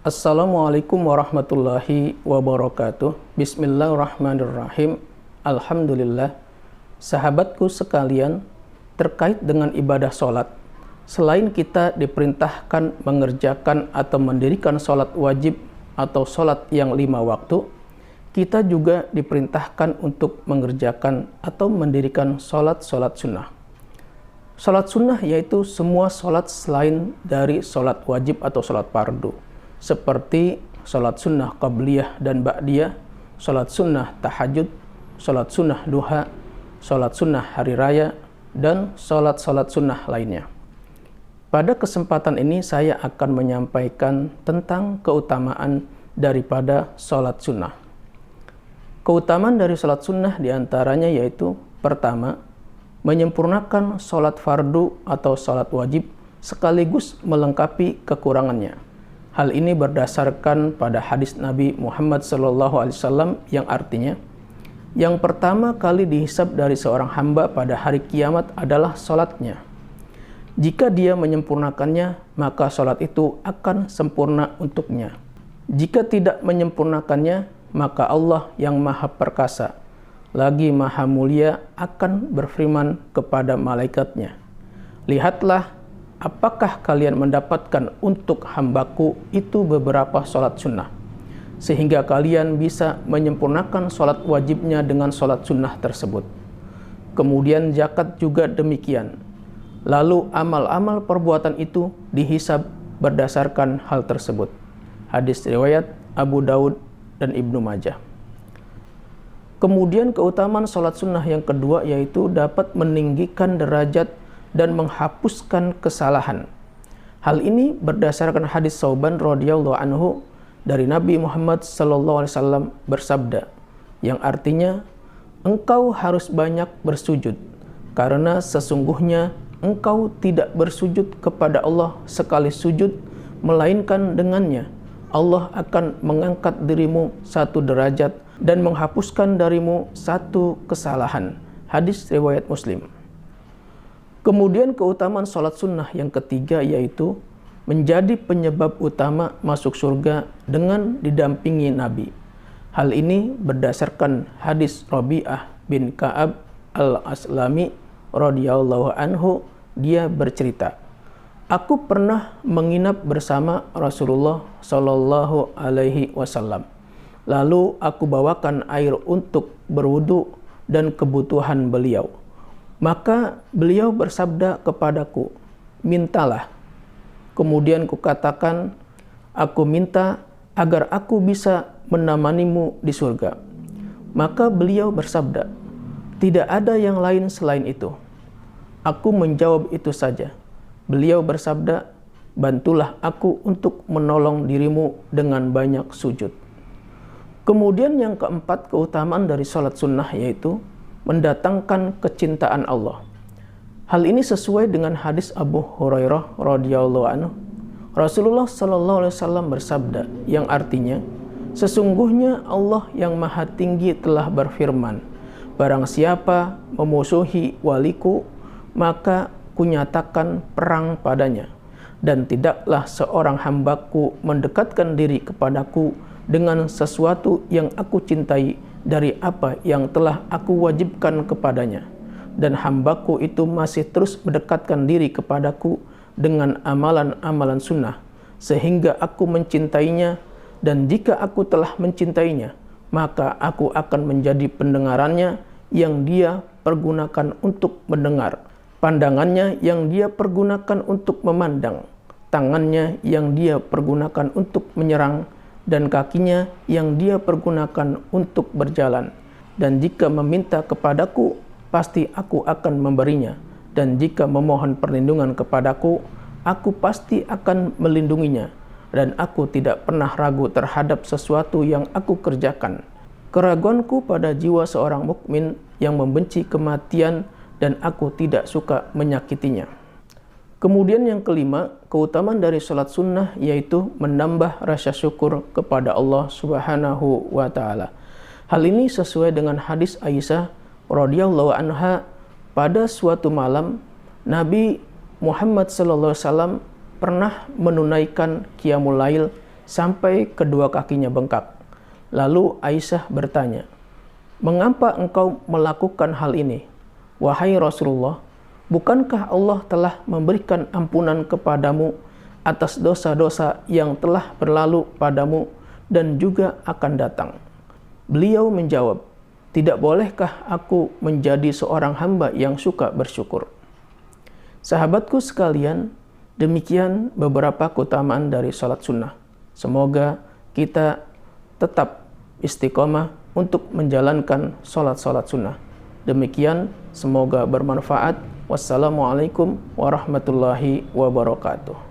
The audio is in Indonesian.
Assalamualaikum warahmatullahi wabarakatuh. Bismillahirrahmanirrahim. Alhamdulillah. Sahabatku sekalian, terkait dengan ibadah sholat, selain kita diperintahkan mengerjakan atau mendirikan sholat wajib atau sholat yang 5 waktu, kita juga diperintahkan untuk mengerjakan atau mendirikan sholat-sholat sunnah. Sholat sunnah yaitu semua sholat selain dari sholat wajib atau sholat fardu, seperti sholat sunnah qabliyah dan ba'diyah, sholat sunnah tahajud, sholat sunnah duha, sholat sunnah hari raya, dan sholat-sholat sunnah lainnya. Pada kesempatan ini saya akan menyampaikan tentang keutamaan daripada sholat sunnah. Keutamaan dari sholat sunnah diantaranya yaitu: pertama, menyempurnakan sholat fardu atau sholat wajib sekaligus melengkapi kekurangannya. Hal ini berdasarkan pada hadis Nabi Muhammad SAW yang artinya, yang pertama kali dihisab dari seorang hamba pada hari kiamat adalah sholatnya. Jika dia menyempurnakannya, maka sholat itu akan sempurna untuknya. Jika tidak menyempurnakannya, maka Allah yang Maha Perkasa lagi Maha Mulia akan berfirman kepada malaikatnya, "Lihatlah, apakah kalian mendapatkan untuk hambaku itu beberapa sholat sunnah, sehingga kalian bisa menyempurnakan sholat wajibnya dengan sholat sunnah tersebut. Kemudian zakat juga demikian. Lalu amal-amal perbuatan itu dihisab berdasarkan hal tersebut." Hadis riwayat Abu Daud dan Ibnu Majah. Kemudian keutamaan sholat sunnah yang kedua yaitu dapat meninggikan derajat dan menghapuskan kesalahan. Hal ini berdasarkan hadis Sauban radhiyallahu anhu dari Nabi Muhammad SAW bersabda, yang artinya, "Engkau harus banyak bersujud, karena sesungguhnya engkau tidak bersujud kepada Allah sekali sujud, melainkan dengannya Allah akan mengangkat dirimu 1 derajat dan menghapuskan darimu 1 kesalahan." Hadis riwayat Muslim. Kemudian keutamaan sholat sunnah yang ketiga yaitu menjadi penyebab utama masuk surga dengan didampingi Nabi. Hal ini berdasarkan hadis Rabi'ah bin Ka'ab al-Aslami radhiyallahu anhu. Dia bercerita, "Aku pernah menginap bersama Rasulullah Shallallahu Alaihi Wasallam. Lalu aku bawakan air untuk berwudu dan kebutuhan beliau. Maka beliau bersabda kepadaku, 'Mintalah.' Kemudian kukatakan, 'Aku minta agar aku bisa menemanimu di surga.' Maka beliau bersabda, 'Tidak ada yang lain selain itu.' Aku menjawab, 'Itu saja.' Beliau bersabda, 'Bantulah aku untuk menolong dirimu dengan banyak sujud.'" Kemudian yang keempat keutamaan dari sholat sunnah yaitu mendatangkan kecintaan Allah. Hal ini sesuai dengan hadis Abu Hurairah radhiyallahu anhu. Rasulullah SAW bersabda, yang artinya, "Sesungguhnya Allah yang Maha Tinggi telah berfirman, barang siapa memusuhi waliku, maka kunyatakan perang padanya, dan tidaklah seorang hambaku mendekatkan diri kepadaku dengan sesuatu yang aku cintai dari apa yang telah aku wajibkan kepadanya, dan hambaku itu masih terus mendekatkan diri kepadaku dengan amalan-amalan sunnah, sehingga aku mencintainya, dan jika aku telah mencintainya, maka aku akan menjadi pendengarannya yang dia pergunakan untuk mendengar, pandangannya yang dia pergunakan untuk memandang, tangannya yang dia pergunakan untuk menyerang, dan kakinya yang dia pergunakan untuk berjalan. Dan jika meminta kepadaku, pasti aku akan memberinya. Dan jika memohon perlindungan kepadaku, aku pasti akan melindunginya. Dan aku tidak pernah ragu terhadap sesuatu yang aku kerjakan. Keraguanku pada jiwa seorang mukmin yang membenci kematian, dan aku tidak suka menyakitinya." Kemudian yang kelima, keutamaan dari sholat sunnah yaitu menambah rasa syukur kepada Allah Subhanahu wa Ta'ala. Hal ini sesuai dengan hadis Aisyah radhiyallahu anha. Pada suatu malam, Nabi Muhammad SAW pernah menunaikan qiyamul lail sampai kedua kakinya bengkak. Lalu Aisyah bertanya, "Mengapa engkau melakukan hal ini? Wahai Rasulullah, bukankah Allah telah memberikan ampunan kepadamu atas dosa-dosa yang telah berlalu padamu dan juga akan datang?" Beliau menjawab, "Tidak bolehkah aku menjadi seorang hamba yang suka bersyukur?" Sahabatku sekalian, demikian beberapa keutamaan dari sholat sunnah. Semoga kita tetap istiqomah untuk menjalankan sholat-sholat sunnah. Demikian, semoga bermanfaat. Wassalamualaikum warahmatullahi wabarakatuh.